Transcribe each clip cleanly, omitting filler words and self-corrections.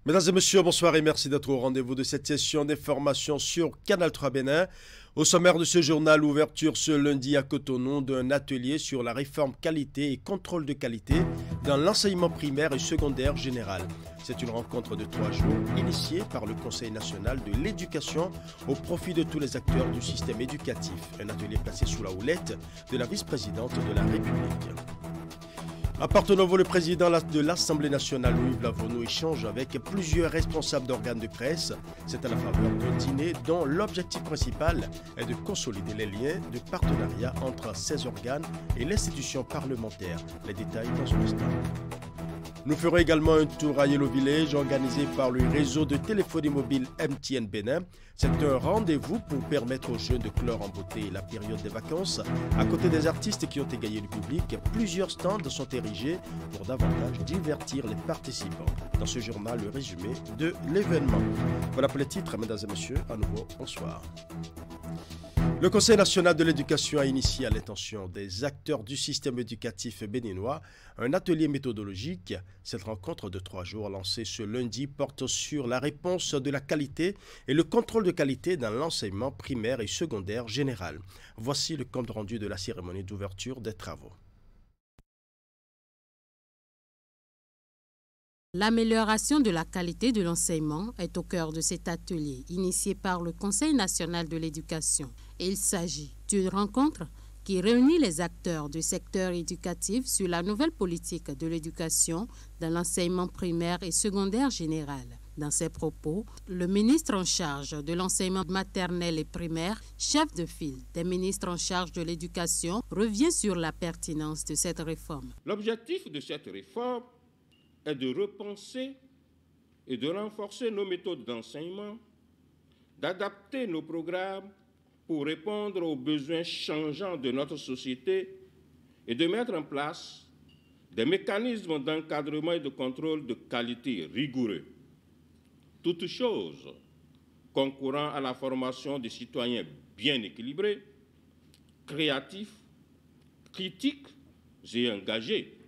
Mesdames et messieurs, bonsoir et merci d'être au rendez-vous de cette session d'information sur Canal 3 Bénin. Au sommaire de ce journal, ouverture ce lundi à Cotonou d'un atelier sur la réforme qualité et contrôle de qualité dans l'enseignement primaire et secondaire général. C'est une rencontre de 3 jours initiée par le Conseil national de l'éducation au profit de tous les acteurs du système éducatif. Un atelier placé sous la houlette de la vice-présidente de la République. À Porto-Novo, le président de l'Assemblée nationale, Louis Vlavono, échange avec plusieurs responsables d'organes de presse. C'est à la faveur d'un dîner dont l'objectif principal est de consolider les liens de partenariat entre ces organes et l'institution parlementaire. Les détails dans un instant. Nous ferons également un tour à Yellow Village organisé par le réseau de téléphonie mobile MTN Bénin. C'est un rendez-vous pour permettre aux jeunes de clore en beauté la période des vacances. À côté des artistes qui ont égayé le public, plusieurs stands sont érigés pour davantage divertir les participants. Dans ce journal, le résumé de l'événement. Voilà pour les titres, mesdames et messieurs. À nouveau, bonsoir. Le Conseil national de l'éducation a initié à l'intention des acteurs du système éducatif béninois un atelier méthodologique. Cette rencontre de 3 jours lancée ce lundi porte sur la réponse de la qualité et le contrôle de qualité dans l'enseignement primaire et secondaire général. Voici le compte rendu de la cérémonie d'ouverture des travaux. L'amélioration de la qualité de l'enseignement est au cœur de cet atelier initié par le Conseil national de l'éducation. Il s'agit d'une rencontre qui réunit les acteurs du secteur éducatif sur la nouvelle politique de l'éducation dans l'enseignement primaire et secondaire général. Dans ses propos, le ministre en charge de l'enseignement maternel et primaire, chef de file des ministres en charge de l'éducation, revient sur la pertinence de cette réforme. L'objectif de cette réforme est de repenser et de renforcer nos méthodes d'enseignement, d'adapter nos programmes pour répondre aux besoins changeants de notre société et de mettre en place des mécanismes d'encadrement et de contrôle de qualité rigoureux. Toutes choses concourant à la formation des citoyens bien équilibrés, créatifs, critiques et engagés,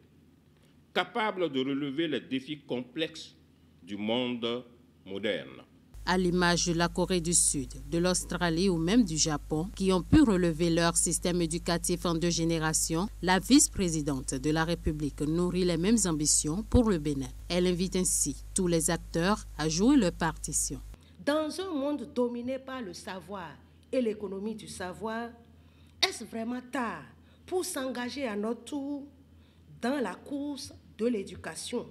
capables de relever les défis complexes du monde moderne. À l'image de la Corée du Sud, de l'Australie ou même du Japon, qui ont pu relever leur système éducatif en 2 générations, la vice-présidente de la République nourrit les mêmes ambitions pour le Bénin. Elle invite ainsi tous les acteurs à jouer leur partition. Dans un monde dominé par le savoir et l'économie du savoir, est-ce vraiment tard pour s'engager à notre tour dans la course de l'éducation?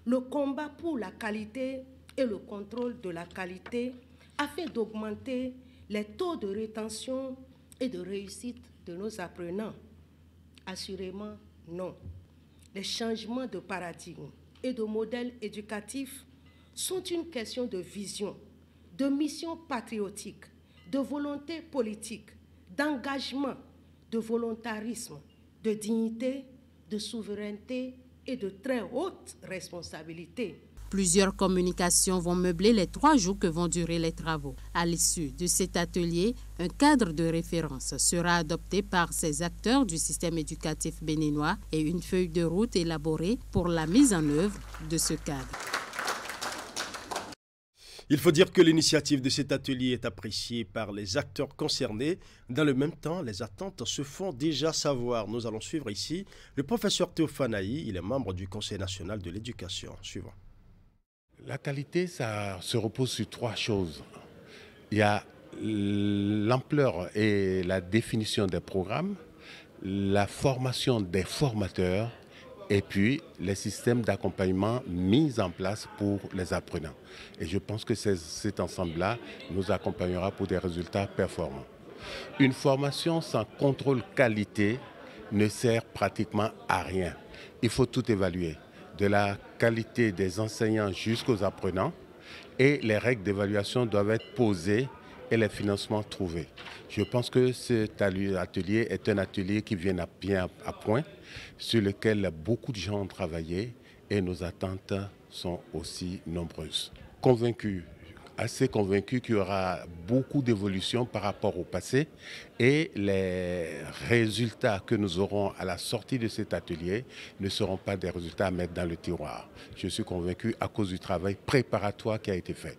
Le combat pour la qualité et le contrôle de la qualité afin d'augmenter les taux de rétention et de réussite de nos apprenants? Assurément, non. Les changements de paradigme et de modèle éducatif sont une question de vision, de mission patriotique, de volonté politique, d'engagement, de volontarisme, de dignité, de souveraineté et de très haute responsabilité. Plusieurs communications vont meubler les 3 jours que vont durer les travaux. À l'issue de cet atelier, un cadre de référence sera adopté par ces acteurs du système éducatif béninois et une feuille de route élaborée pour la mise en œuvre de ce cadre. Il faut dire que l'initiative de cet atelier est appréciée par les acteurs concernés. Dans le même temps, les attentes se font déjà savoir. Nous allons suivre ici le professeur Théophane Aïe. Il est membre du Conseil national de l'éducation. Suivant. La qualité, ça se repose sur 3 choses. Il y a l'ampleur et la définition des programmes, la formation des formateurs et puis les systèmes d'accompagnement mis en place pour les apprenants. Et je pense que cet ensemble-là nous accompagnera pour des résultats performants. Une formation sans contrôle qualité ne sert pratiquement à rien. Il faut tout évaluer, de la qualité des enseignants jusqu'aux apprenants, et les règles d'évaluation doivent être posées et les financements trouvés. Je pense que cet atelier est un atelier qui vient bien à point, sur lequel beaucoup de gens ont travaillé et nos attentes sont aussi nombreuses. Convaincu assez convaincu qu'il y aura beaucoup d'évolutions par rapport au passé et les résultats que nous aurons à la sortie de cet atelier ne seront pas des résultats à mettre dans le tiroir. Je suis convaincu à cause du travail préparatoire qui a été fait.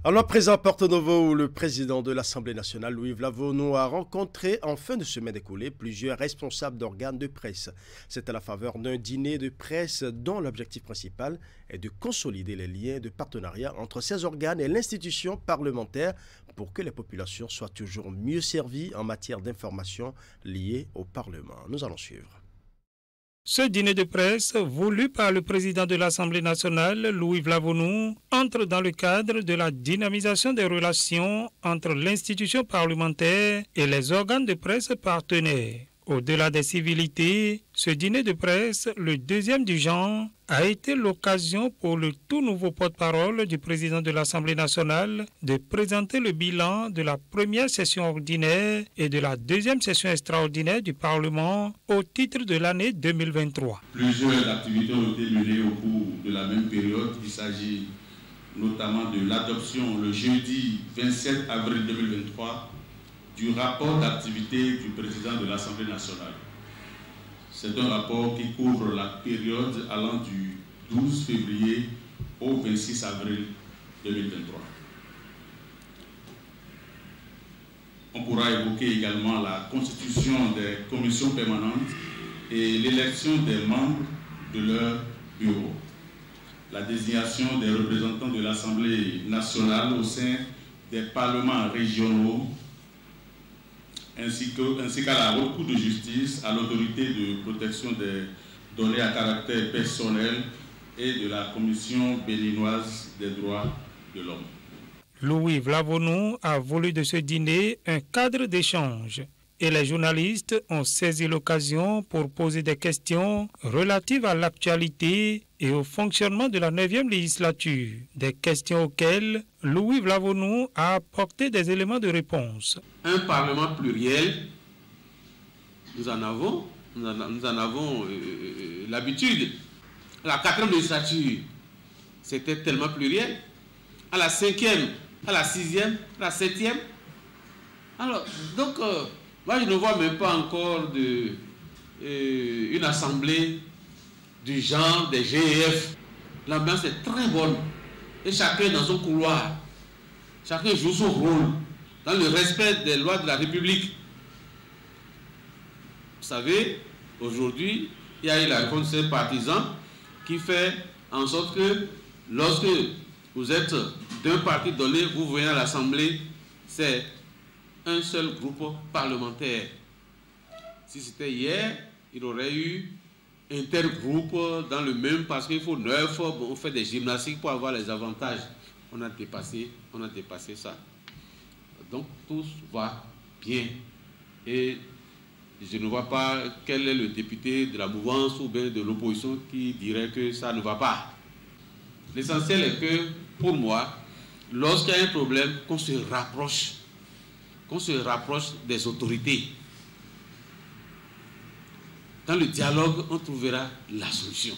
Alors, à présent, à Porto Novo, où le président de l'Assemblée nationale, Louis Vlavonou, a rencontré en fin de semaine écoulée plusieurs responsables d'organes de presse. C'est à la faveur d'un dîner de presse dont l'objectif principal est de consolider les liens de partenariat entre ces organes et l'institution parlementaire pour que les populations soient toujours mieux servies en matière d'information liée au Parlement. Nous allons suivre. Ce dîner de presse, voulu par le président de l'Assemblée nationale, Louis Vlavonou, entre dans le cadre de la dynamisation des relations entre l'institution parlementaire et les organes de presse partenaires. Au-delà des civilités, ce dîner de presse, le deuxième du genre, a été l'occasion pour le tout nouveau porte-parole du président de l'Assemblée nationale de présenter le bilan de la première session ordinaire et de la deuxième session extraordinaire du Parlement au titre de l'année 2023. Plusieurs activités ont été menées au cours de la même période. Il s'agit notamment de l'adoption le jeudi 27 avril 2023 du rapport d'activité du président de l'Assemblée nationale. C'est un rapport qui couvre la période allant du 12 février au 26 avril 2023. On pourra évoquer également la constitution des commissions permanentes et l'élection des membres de leur bureau, la désignation des représentants de l'Assemblée nationale au sein des parlements régionaux, ainsi qu'à la Haute Cour de justice, à l'autorité de protection des données à caractère personnel et de la Commission béninoise des droits de l'homme. Louis Vlavonou a voulu de ce dîner un cadre d'échange et les journalistes ont saisi l'occasion pour poser des questions relatives à l'actualité et au fonctionnement de la 9e législature, des questions auxquelles Louis Vlavonou a apporté des éléments de réponse. Un parlement pluriel, nous en avons l'habitude. À la 4e législature, c'était tellement pluriel. À la 5e, à la 6e, à la 7e. Alors, donc, moi je ne vois même pas encore une assemblée du genre des GEF. L'ambiance est très bonne. Et chacun dans son couloir. Chacun joue son rôle dans le respect des lois de la République. Vous savez, aujourd'hui, il y a eu la réponse des partisans qui fait en sorte que lorsque vous êtes d'un parti donné, vous venez à l'Assemblée, c'est un seul groupe parlementaire. Si c'était hier, il aurait eu intergroupe dans le même, parce qu'il faut 9, on fait des gymnastiques pour avoir les avantages. On a dépassé ça. Donc tout va bien. Et je ne vois pas quel est le député de la mouvance ou bien de l'opposition qui dirait que ça ne va pas. L'essentiel est que, pour moi, lorsqu'il y a un problème, qu'on se rapproche des autorités. Dans le dialogue, on trouvera la solution.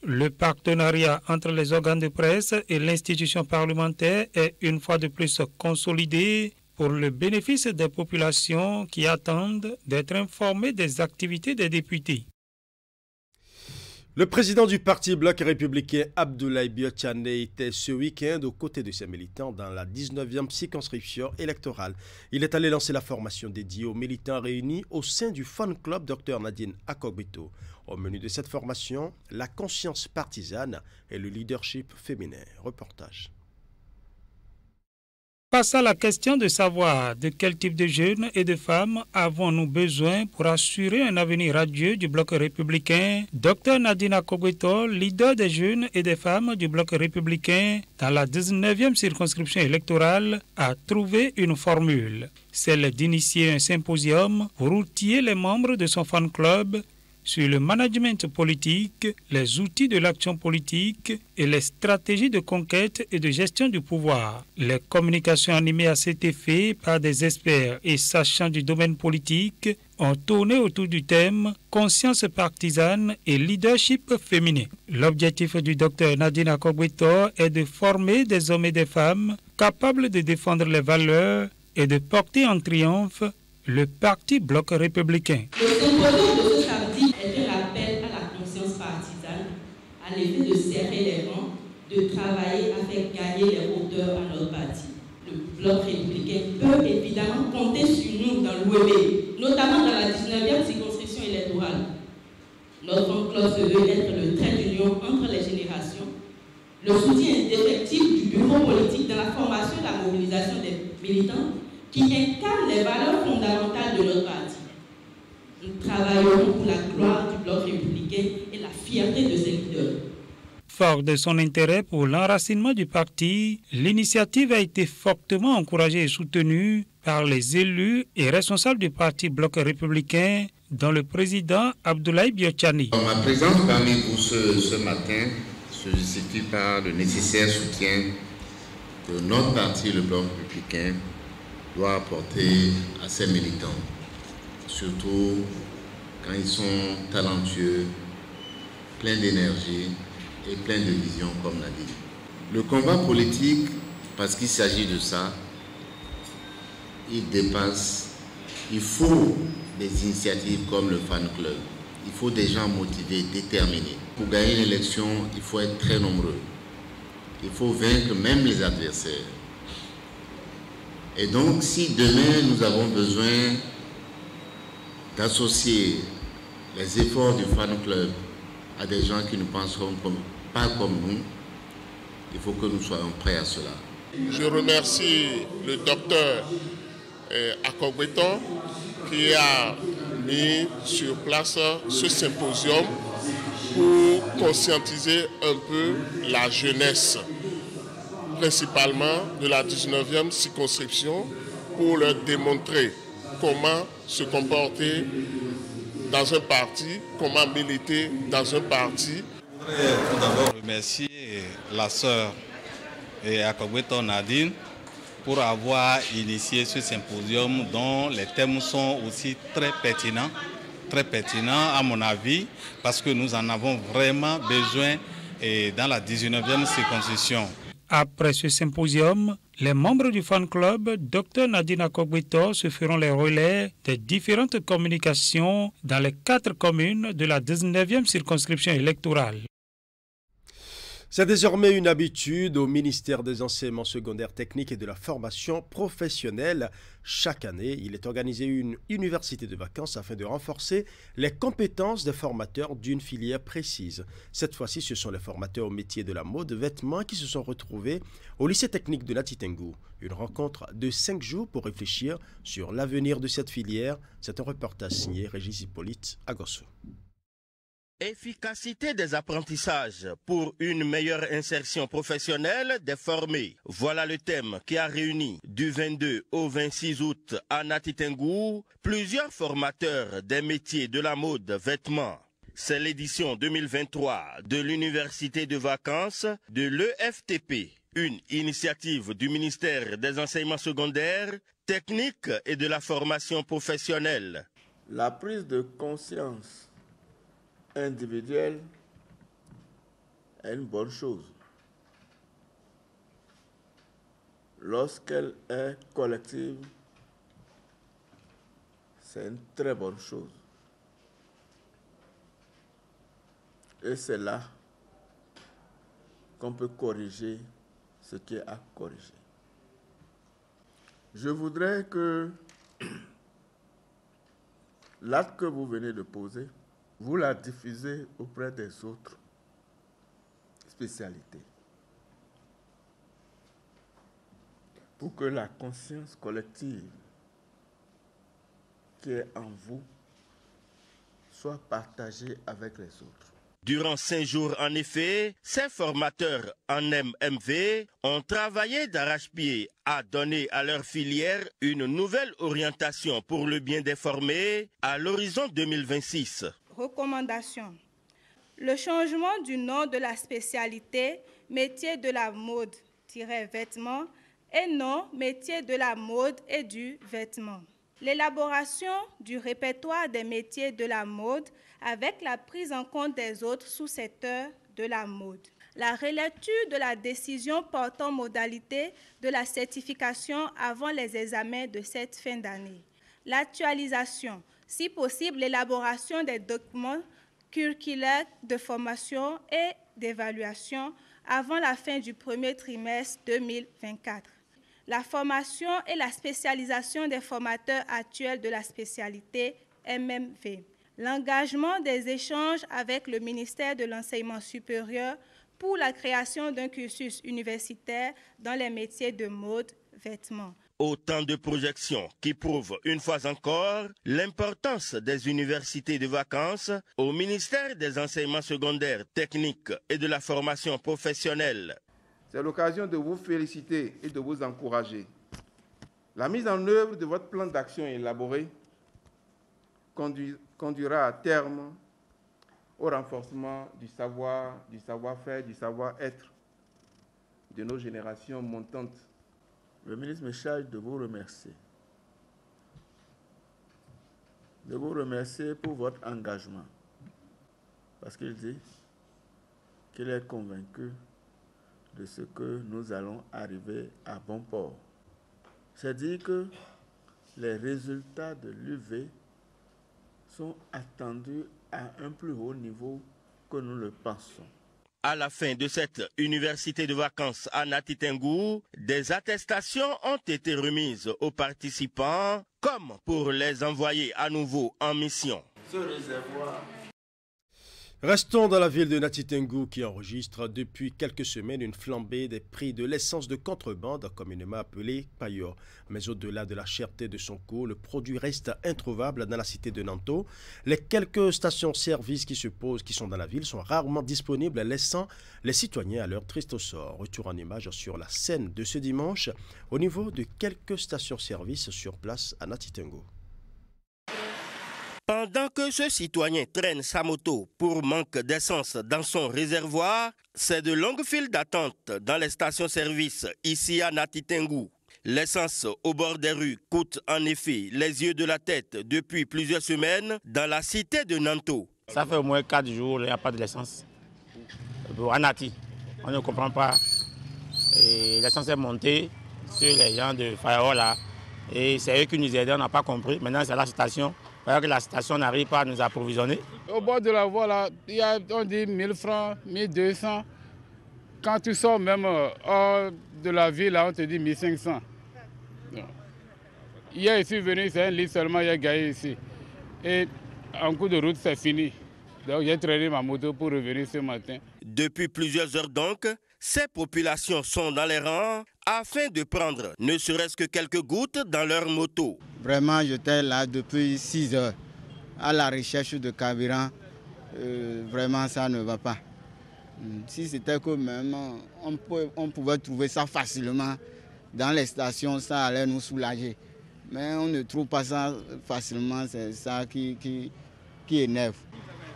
Le partenariat entre les organes de presse et l'institution parlementaire est une fois de plus consolidé pour le bénéfice des populations qui attendent d'être informées des activités des députés. Le président du parti Bloc républicain Abdoulaye Biotchane était ce week-end aux côtés de ses militants dans la 19e circonscription électorale. Il est allé lancer la formation dédiée aux militants réunis au sein du fan club Dr Nadine Akogbeto. Au menu de cette formation, la conscience partisane et le leadership féminin. Reportage. Face à la question de savoir de quel type de jeunes et de femmes avons-nous besoin pour assurer un avenir radieux du Bloc républicain, Dr Nadine Akogbeto, leader des jeunes et des femmes du Bloc républicain dans la 19e circonscription électorale, a trouvé une formule, celle d'initier un symposium pour outiller les membres de son fan club sur le management politique, les outils de l'action politique et les stratégies de conquête et de gestion du pouvoir. Les communications animées à cet effet par des experts et sachants du domaine politique ont tourné autour du thème « Conscience partisane et leadership féminin ». L'objectif du Dr Nadine Akogbetor est de former des hommes et des femmes capables de défendre les valeurs et de porter en triomphe le Parti Bloc républicain. Le symposium de ce samedi est un appel à la conscience partisane, à l'effet de serrer les rangs, de travailler à faire gagner les voteurs à notre parti. Le Bloc républicain peut évidemment compter sur nous dans l'UEB, notamment dans la 19e circonscription électorale. Notre fan club se veut être le trait d'union entre les générations, le soutien indéfectible du bureau politique dans la formation et la mobilisation des militants qui incarnent les valeurs fondamentales de notre parti. Nous travaillerons pour la gloire du Bloc républicain et la fierté de ses leaders. Fort de son intérêt pour l'enracinement du parti, l'initiative a été fortement encouragée et soutenue par les élus et responsables du Parti Bloc républicain, dont le président Abdoulaye Biotchani. Ma présence parmi vous ce matin se justifie par le nécessaire soutien que notre parti, le Bloc républicain, doit apporter à ses militants, surtout quand ils sont talentueux, pleins d'énergie et pleins de vision, comme l'a dit. Le combat politique, parce qu'il s'agit de ça, il dépasse, il faut des initiatives comme le fan club, il faut des gens motivés, déterminés. Pour gagner l'élection, il faut être très nombreux, il faut vaincre même les adversaires. Et donc, si demain nous avons besoin d'associer les efforts du fan club à des gens qui ne penseront pas comme nous, il faut que nous soyons prêts à cela. Je remercie le docteur Akogbetor qui a mis sur place ce symposium pour conscientiser un peu la jeunesse, principalement de la 19e circonscription, pour leur démontrer comment se comporter dans un parti, comment militer dans un parti. Je voudrais tout d'abord remercier la sœur Akogbetor Nadine pour avoir initié ce symposium dont les thèmes sont aussi très pertinents à mon avis, parce que nous en avons vraiment besoin dans la 19e circonscription. Après ce symposium, les membres du fan club Dr Nadine Akogbetor se feront les relais des différentes communications dans les 4 communes de la 19e circonscription électorale. C'est désormais une habitude au ministère des enseignements secondaires techniques et de la formation professionnelle. Chaque année, il est organisé une université de vacances afin de renforcer les compétences des formateurs d'une filière précise. Cette fois-ci, ce sont les formateurs au métier de la mode vêtements qui se sont retrouvés au lycée technique de Latitengu. Une rencontre de 5 jours pour réfléchir sur l'avenir de cette filière. C'est un reportage signé Régis Hippolyte Agosso. Efficacité des apprentissages pour une meilleure insertion professionnelle des formés. Voilà le thème qui a réuni du 22 au 26 août à Latitengu plusieurs formateurs des métiers de la mode vêtements. C'est l'édition 2023 de l'Université de vacances de l'EFTP, une initiative du ministère des enseignements secondaires, techniques et de la formation professionnelle. La prise de conscience individuelle est une bonne chose. Lorsqu'elle est collective, c'est une très bonne chose. Et c'est là qu'on peut corriger ce qui est à corriger. Je voudrais que l'acte que vous venez de poser, vous la diffusez auprès des autres spécialités pour que la conscience collective qui est en vous soit partagée avec les autres. Durant 5 jours, en effet, ces formateurs en MMV ont travaillé d'arrache-pied à donner à leur filière une nouvelle orientation pour le bien des formés à l'horizon 2026. recommandations. Le changement du nom de la spécialité métier de la mode-vêtements et non métier de la mode et du vêtement. L'élaboration du répertoire des métiers de la mode avec la prise en compte des autres sous-secteurs de la mode. La relecture de la décision portant modalité de la certification avant les examens de cette fin d'année. L'actualisation, si possible, l'élaboration des documents curriculaires de formation et d'évaluation avant la fin du premier trimestre 2024. La formation et la spécialisation des formateurs actuels de la spécialité MMV. L'engagement des échanges avec le ministère de l'Enseignement supérieur pour la création d'un cursus universitaire dans les métiers de mode, vêtements. Autant de projections qui prouvent une fois encore l'importance des universités de vacances au ministère des enseignements secondaires, techniques et de la formation professionnelle. C'est l'occasion de vous féliciter et de vous encourager. La mise en œuvre de votre plan d'action élaboré conduira à terme au renforcement du savoir-faire, du savoir-être de nos générations montantes. Le ministre me charge de vous remercier. De vous remercier pour votre engagement. Parce qu'il dit qu'il est convaincu de ce que nous allons arriver à bon port. C'est-à-dire que les résultats de l'UV sont attendus à un plus haut niveau que nous le pensons. À la fin de cette université de vacances à Nati Tengou, des attestations ont été remises aux participants, comme pour les envoyer à nouveau en mission. Ce réservoir. Restons dans la ville de Nati Tengou qui enregistre depuis quelques semaines une flambée des prix de l'essence de contrebande, communément appelée paillot. Mais au-delà de la cherté de son coût, le produit reste introuvable dans la cité de Nanto. Les quelques stations-service qui sont dans la ville sont rarement disponibles, laissant les citoyens à leur triste sort. Retour en image sur la scène de ce dimanche au niveau de quelques stations-service sur place à Nati Tengou. Pendant que ce citoyen traîne sa moto pour manque d'essence dans son réservoir, c'est de longues files d'attente dans les stations-service ici à Nati Tengou. L'essence au bord des rues coûte en effet les yeux de la tête depuis plusieurs semaines dans la cité de Nanto. Ça fait au moins 4 jours, il n'y a pas de l'essence. À Nati, on ne comprend pas. L'essence est montée sur les gens de Firewall là. Et c'est eux qui nous aident, on n'a pas compris. Maintenant c'est la station. Alors que la station n'arrive pas à nous approvisionner. Au bord de la voie, là, on dit 1000 francs, 1200. Quand tu sors même hors de la ville, là, on te dit 1500. Hier, je suis venu, c'est un litre seulement, il y a gagné ici. Et en cours de route, c'est fini. Donc j'ai traîné ma moto pour revenir ce matin. Depuis plusieurs heures donc, ces populations sont dans les rangs afin de prendre ne serait-ce que quelques gouttes dans leur moto. Vraiment, j'étais là depuis 6 heures à la recherche de carburant. Vraiment, ça ne va pas. Si c'était que même on pouvait trouver ça facilement dans les stations, ça allait nous soulager. Mais on ne trouve pas ça facilement, c'est ça qui énerve.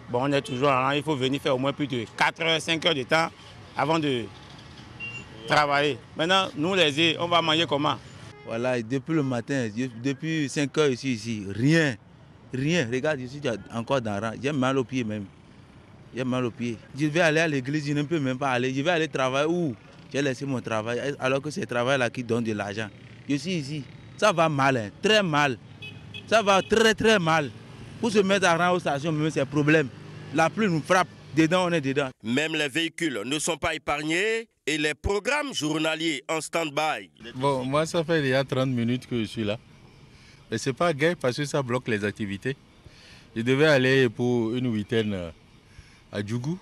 Bon, on est toujours là, il faut venir faire au moins plus de 4 heures, 5 heures de temps avant de travailler. Maintenant, nous les on va manger comment? Voilà, depuis le matin, depuis 5 heures ici, rien. Regarde, je suis encore dans le rang, j'ai mal aux pieds même. J'ai mal aux pieds. Je vais aller à l'église, je ne peux même pas aller. Je vais aller travailler où? J'ai laissé mon travail, alors que c'est le travail-là qui donne de l'argent. Je suis ici, ça va mal, hein, très mal. Ça va très mal. Pour se mettre à rang aux stations, même c'est un problème. La pluie nous frappe, dedans on est dedans. Même les véhicules ne sont pas épargnés et les programmes journaliers en stand-by. Bon, moi ça fait déjà 30 minutes que je suis là. Mais c'est pas gai parce que ça bloque les activités. Je devais aller pour une week-end à Djougou,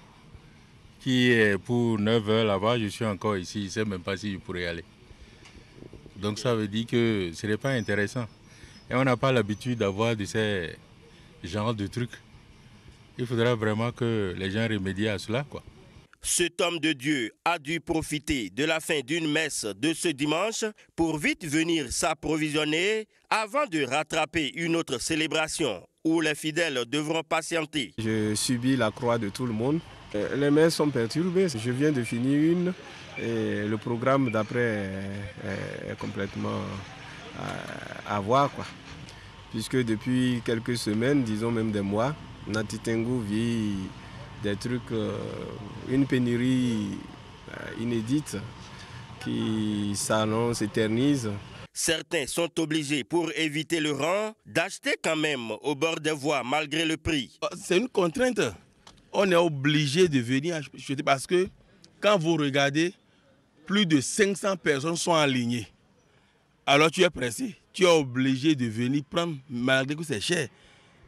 qui est pour 9 heures là-bas. Je suis encore ici, je ne sais même pas si je pourrais y aller. Donc ça veut dire que ce n'est pas intéressant. Et on n'a pas l'habitude d'avoir de ces genres de trucs. Il faudra vraiment que les gens remédient à cela, quoi. Cet homme de Dieu a dû profiter de la fin d'une messe de ce dimanche pour vite venir s'approvisionner avant de rattraper une autre célébration où les fidèles devront patienter. Je subis la croix de tout le monde. Les mains sont perturbées. Je viens de finir une et le programme d'après est complètement à voir, quoi. Puisque depuis quelques semaines, disons même des mois, Nati Tengou vit des trucs, une pénurie inédite qui s'annonce, s'éternise. Certains sont obligés, pour éviter le rang, d'acheter quand même au bord des voies malgré le prix. C'est une contrainte. On est obligé de venir acheter parce que quand vous regardez, plus de 500 personnes sont alignées. Alors tu es pressé, tu es obligé de venir prendre malgré que c'est cher.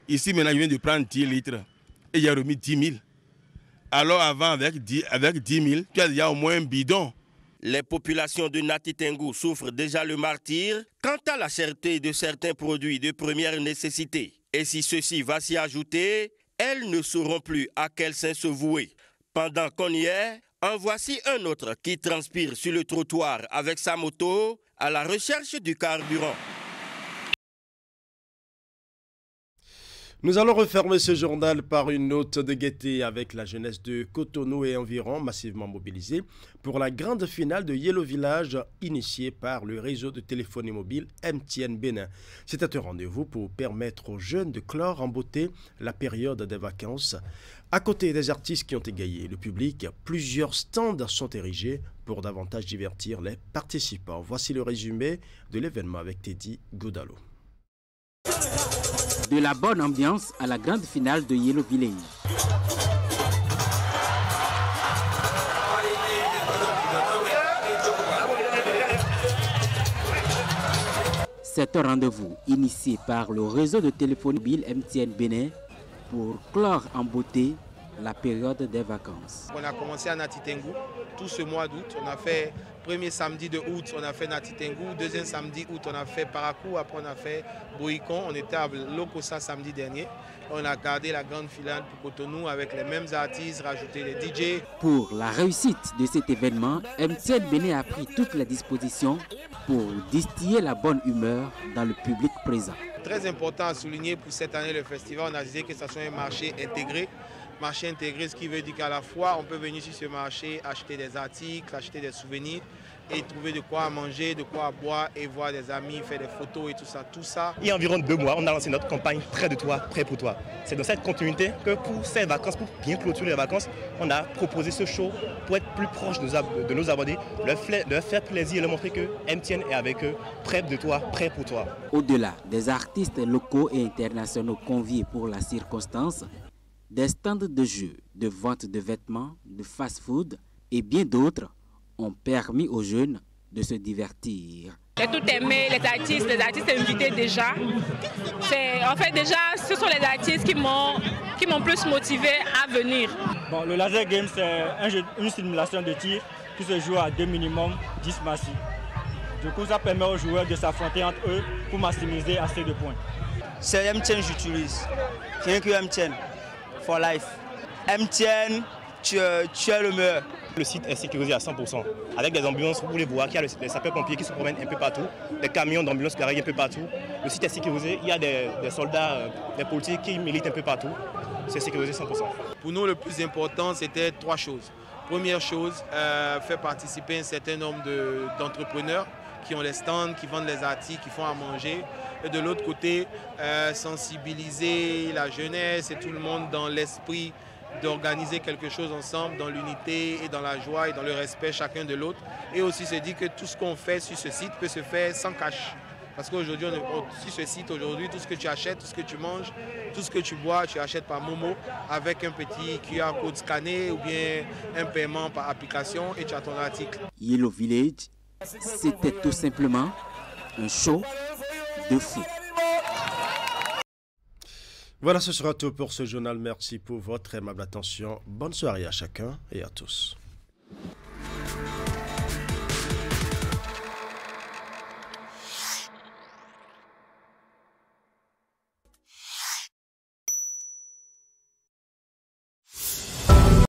Ici maintenant je viens de prendre 10 litres et j'ai remis 10 000. Alors avant avec 10 000, tu as déjà au moins un bidon. Les populations de Nati Tengou souffrent déjà le martyre quant à la cherté de certains produits de première nécessité. Et si ceci va s'y ajouter, elles ne sauront plus à quel sein se vouer. Pendant qu'on y est, en voici un autre qui transpire sur le trottoir avec sa moto à la recherche du carburant. Nous allons refermer ce journal par une note de gaieté avec la jeunesse de Cotonou et environ massivement mobilisée pour la grande finale de Yellow Village initiée par le réseau de téléphonie mobile MTN Bénin. C'était un rendez-vous pour permettre aux jeunes de clore en beauté la période des vacances. À côté des artistes qui ont égayé le public, plusieurs stands sont érigés pour davantage divertir les participants. Voici le résumé de l'événement avec Teddy Godalo. De la bonne ambiance à la grande finale de Yellow Village. C'est un rendez-vous initié par le réseau de téléphonie mobile MTN Bénin pour clore en beauté la période des vacances. On a commencé à Nati Tengou tout ce mois d'août. On a fait premier samedi de août, on a fait Nati Tengou. Deuxième samedi août, on a fait Parakou. Après, on a fait Boïcon. On était à Lokosa samedi dernier. On a gardé la grande finale pour Cotonou avec les mêmes artistes, rajouté les DJ. Pour la réussite de cet événement, MTN Bénin a pris toutes les dispositions pour distiller la bonne humeur dans le public présent. Très important à souligner pour cette année le festival, on a décidé que ça soit un marché intégré. Marché intégré, ce qui veut dire qu'à la fois, on peut venir sur ce marché, acheter des articles, acheter des souvenirs et trouver de quoi manger, de quoi boire et voir des amis, faire des photos et tout ça. Il y a environ 2 mois, on a lancé notre campagne Près de toi, prêt pour toi. C'est dans cette continuité que pour ces vacances, pour bien clôturer les vacances, on a proposé ce show pour être plus proche de nos abonnés, leur faire plaisir et leur montrer que MTN est avec eux, prêt de toi, prêt pour toi. Au-delà des artistes locaux et internationaux conviés pour la circonstance, des stands de jeux, de vente de vêtements, de fast-food et bien d'autres ont permis aux jeunes de se divertir. J'ai tout aimé, les artistes invités déjà. En fait déjà, ce sont les artistes qui m'ont plus motivé à venir. Bon, le laser game, c'est une simulation de tir qui se joue à 2 minimum 10 massifs. Du coup, ça permet aux joueurs de s'affronter entre eux pour maximiser assez de points. C'est MTN que j'utilise. Rien que MTN. For life. MTN, tu es le meilleur. Le site est sécurisé à 100%. Avec des ambulances, vous pouvez voir qu'il y a les sapeurs-pompiers qui se promènent un peu partout, des camions d'ambulance qui arrivent un peu partout. Le site est sécurisé, il y a des soldats, des policiers qui militent un peu partout. C'est sécurisé 100%. Pour nous, le plus important, c'était 3 choses. Première chose, faire participer un certain nombre d'entrepreneurs qui ont les stands, qui vendent les articles, qui font à manger. Et de l'autre côté, sensibiliser la jeunesse et tout le monde dans l'esprit d'organiser quelque chose ensemble, dans l'unité et dans la joie et dans le respect chacun de l'autre. Et aussi se dire que tout ce qu'on fait sur ce site peut se faire sans cash. Parce qu'aujourd'hui, sur ce site, aujourd'hui, tout ce que tu achètes, tout ce que tu manges, tout ce que tu bois, tu achètes par Momo avec un petit QR code scanné ou bien un paiement par application et tu as ton article. Yellow Village, c'était tout simplement un show de fou. Voilà, ce sera tout pour ce journal. Merci pour votre aimable attention. Bonne soirée à chacun et à tous.